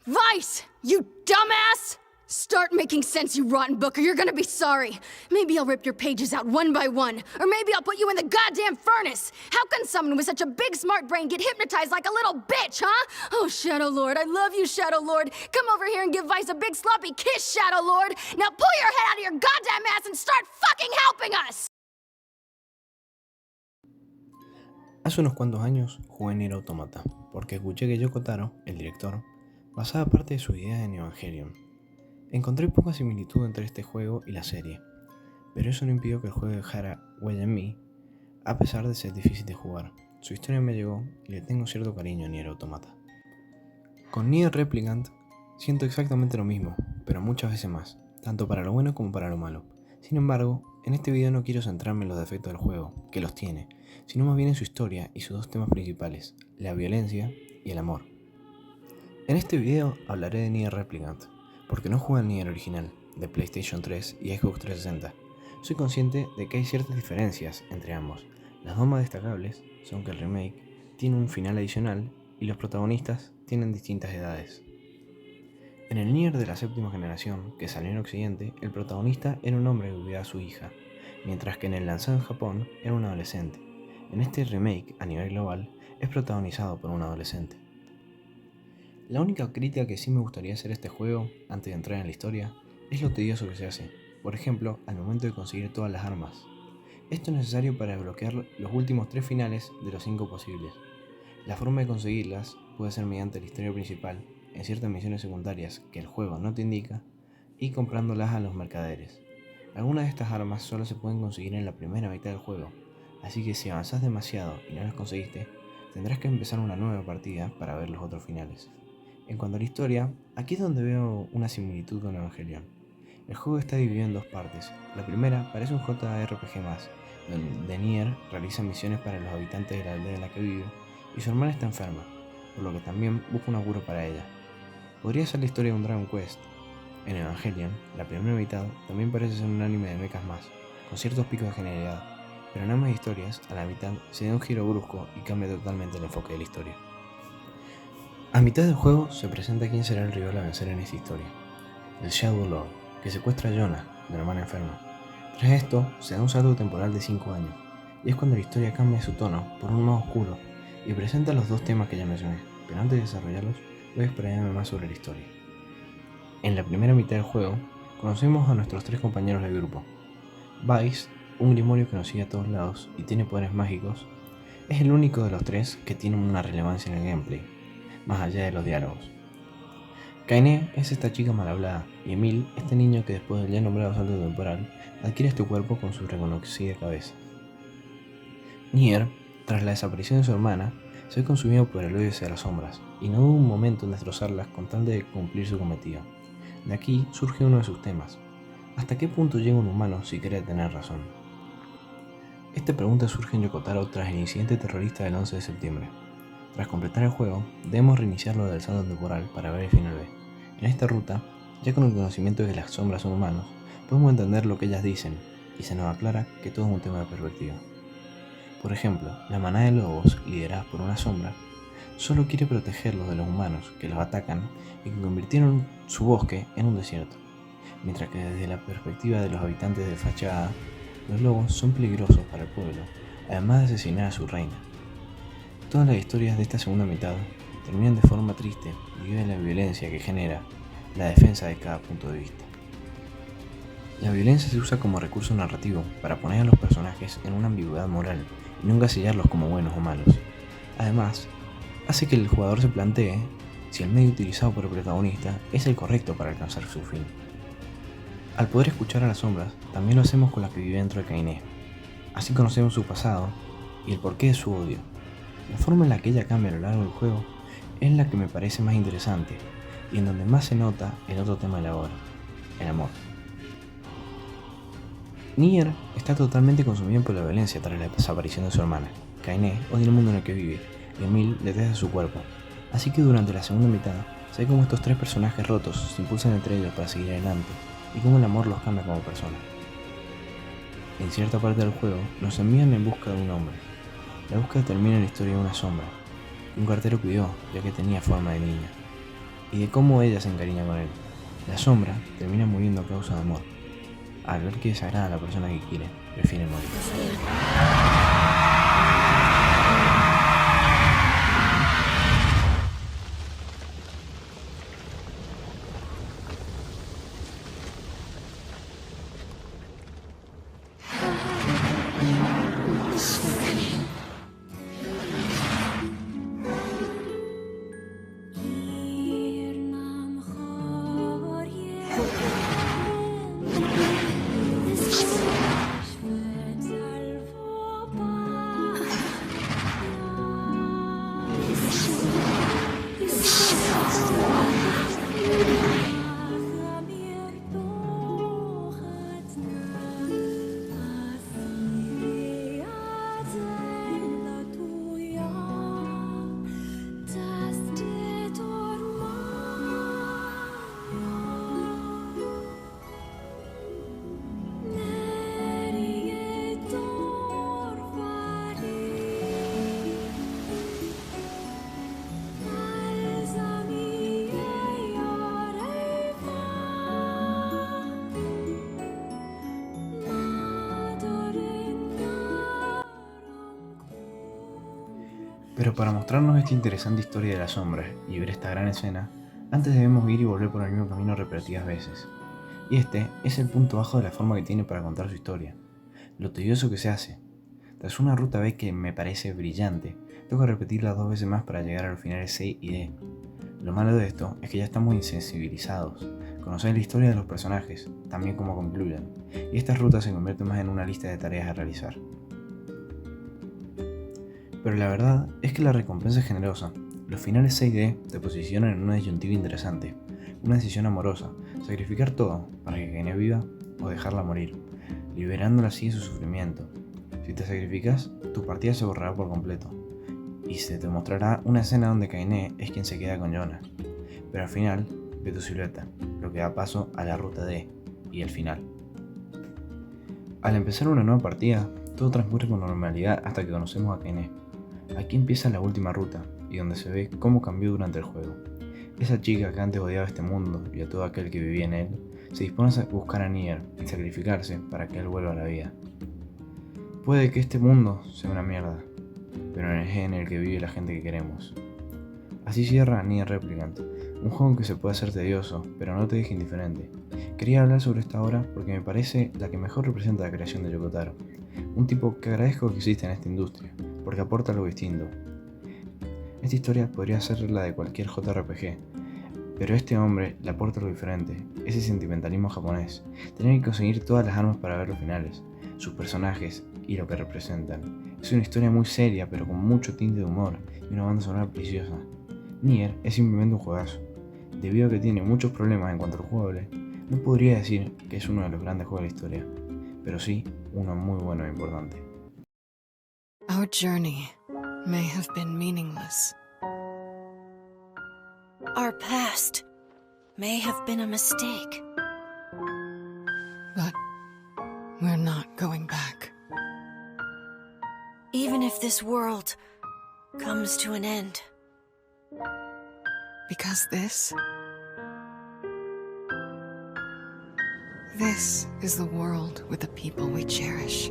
Vice, you dumbass! Start making sense, you rotten book, or you're gonna be sorry. Maybe I'll rip your pages out one by one, or maybe I'll put you in the goddamn furnace. How can someone with such a big smart brain get hypnotized like a little bitch, huh? Oh, Shadow Lord, I love you, Shadow Lord. Come over here and give Vice a big sloppy kiss, Shadow Lord. Now pull your head out of your goddamn ass and start fucking helping us! Hace unos cuantos años jugué Nier Automata, porque escuché que Yoko Taro, el director, basaba parte de sus ideas en Evangelion. Encontré poca similitud entre este juego y la serie, pero eso no impidió que el juego dejara huella en mí, a pesar de ser difícil de jugar. Su historia me llegó y le tengo cierto cariño a Nier Automata. Con Nier Replicant siento exactamente lo mismo, pero muchas veces más, tanto para lo bueno como para lo malo. Sin embargo, en este video no quiero centrarme en los defectos del juego, que los tiene, sino más bien en su historia y sus dos temas principales, la violencia y el amor. En este video hablaré de Nier Replicant, porque no jugué al Nier original, de PlayStation 3 y Xbox 360. Soy consciente de que hay ciertas diferencias entre ambos. Las dos más destacables son que el remake tiene un final adicional y los protagonistas tienen distintas edades. En el Nier de la séptima generación, que salió en Occidente, el protagonista era un hombre que cuidaba a su hija, mientras que en el lanzado en Japón era un adolescente. En este remake, a nivel global, es protagonizado por un adolescente. La única crítica que sí me gustaría hacer a este juego, antes de entrar en la historia, es lo tedioso que se hace, por ejemplo, al momento de conseguir todas las armas. Esto es necesario para desbloquear los últimos 3 finales de los 5 posibles. La forma de conseguirlas puede ser mediante la historia principal, en ciertas misiones secundarias que el juego no te indica, y comprándolas a los mercaderes. Algunas de estas armas solo se pueden conseguir en la primera mitad del juego, así que si avanzas demasiado y no las conseguiste, tendrás que empezar una nueva partida para ver los otros finales. En cuanto a la historia, aquí es donde veo una similitud con Evangelion. El juego está dividido en dos partes. La primera parece un JRPG más, donde Nier realiza misiones para los habitantes de la aldea en la que vive, y su hermana está enferma, por lo que también busca una cura para ella. Podría ser la historia de un Dragon Quest. En Evangelion, la primera mitad también parece ser un anime de mechas más, con ciertos picos de genialidad, pero en ambas historias, a la mitad, se da un giro brusco y cambia totalmente el enfoque de la historia. A mitad del juego se presenta quién será el rival a vencer en esta historia, el Shadow Lord, que secuestra a Yona, la hermana enferma. Tras esto, se da un salto temporal de 5 años, y es cuando la historia cambia su tono por un más oscuro, y presenta los dos temas que ya mencioné, pero antes de desarrollarlos, voy a explayarme más sobre la historia. En la primera mitad del juego, conocemos a nuestros 3 compañeros del grupo. Vice, un grimorio que nos sigue a todos lados y tiene poderes mágicos, es el único de los 3 que tiene una relevancia en el gameplay, más allá de los diálogos. Kaine es esta chica mal hablada, y Emil, este niño que después del ya nombrado salto temporal, adquiere este cuerpo con su reconocida cabeza. Nier, tras la desaparición de su hermana, se ve consumido por el odio hacia las sombras, y no hubo un momento en destrozarlas con tal de cumplir su cometido. De aquí surge uno de sus temas: ¿hasta qué punto llega un humano si quiere tener razón? Esta pregunta surge en Yoko Taro tras el incidente terrorista del 11 de septiembre. Tras completar el juego, debemos reiniciarlo del salto temporal para ver el final B. En esta ruta, ya con el conocimiento de que las sombras son humanos, podemos entender lo que ellas dicen, y se nos aclara que todo es un tema de perspectiva. Por ejemplo, la manada de lobos, lideradas por una sombra, solo quiere protegerlos de los humanos que los atacan y que convirtieron su bosque en un desierto, mientras que desde la perspectiva de los habitantes de Fachada, los lobos son peligrosos para el pueblo, además de asesinar a su reina. Todas las historias de esta segunda mitad terminan de forma triste debido a la violencia que genera la defensa de cada punto de vista. La violencia se usa como recurso narrativo para poner a los personajes en una ambigüedad moral y no encasillarlos como buenos o malos. Además, hace que el jugador se plantee si el medio utilizado por el protagonista es el correcto para alcanzar su fin. Al poder escuchar a las sombras, también lo hacemos con las que vive dentro de Kaine. Así conocemos su pasado y el porqué de su odio. La forma en la que ella cambia a lo largo del juego es la que me parece más interesante y en donde más se nota el otro tema de la obra, el amor. Nier está totalmente consumido por la violencia tras la desaparición de su hermana. Kaine odia el mundo en el que vive y Emil detesta su cuerpo. Así que durante la segunda mitad se ve cómo estos 3 personajes rotos se impulsan entre ellos para seguir adelante y cómo el amor los cambia como personas. En cierta parte del juego nos envían en busca de un hombre. La búsqueda termina en la historia de una sombra, que un cartero cuidó ya que tenía forma de niña. y de cómo ella se encariña con él. La sombra termina muriendo a causa de amor. Al ver que desagrada a la persona que quiere, prefiere morir. Pero para mostrarnos esta interesante historia de las sombras y ver esta gran escena, antes debemos ir y volver por el mismo camino repetidas veces. Y este es el punto bajo de la forma que tiene para contar su historia, lo tedioso que se hace. Tras una ruta B que me parece brillante, tengo que repetirla 2 veces más para llegar a los finales C y D. Lo malo de esto es que ya estamos insensibilizados, conocemos la historia de los personajes, también cómo concluyen, y esta ruta se convierte más en una lista de tareas a realizar. Pero la verdad es que la recompensa es generosa. Los finales 6D te posicionan en una disyuntiva interesante, una decisión amorosa, sacrificar todo para que Kaine viva o dejarla morir, liberándola así de su sufrimiento. Si te sacrificas, tu partida se borrará por completo, y se te mostrará una escena donde Kaine es quien se queda con Jonah. Pero al final, ve tu silueta, lo que da paso a la ruta D y el final. Al empezar una nueva partida, todo transcurre con normalidad hasta que conocemos a Kaine. Aquí empieza la última ruta, y donde se ve cómo cambió durante el juego. Esa chica que antes odiaba este mundo y a todo aquel que vivía en él, se dispone a buscar a Nier y sacrificarse para que él vuelva a la vida. Puede que este mundo sea una mierda, pero es en el que vive la gente que queremos. Así cierra Nier Replicant, un juego que se puede hacer tedioso, pero no te deja indiferente. Quería hablar sobre esta obra porque me parece la que mejor representa la creación de Yoko Taro, un tipo que agradezco que exista en esta industria, porque aporta algo distinto. Esta historia podría ser la de cualquier JRPG, pero este hombre le aporta algo diferente, ese sentimentalismo japonés, tener que conseguir todas las armas para ver los finales, sus personajes y lo que representan. Es una historia muy seria pero con mucho tinte de humor y una banda sonora preciosa. Nier es simplemente un juegazo. Debido a que tiene muchos problemas en cuanto al jugable, no podría decir que es uno de los grandes juegos de la historia, pero sí uno muy bueno e importante. Our journey may have been meaningless. Our past may have been a mistake. But we're not going back. Even if this world comes to an end. Because this is the world with the people we cherish.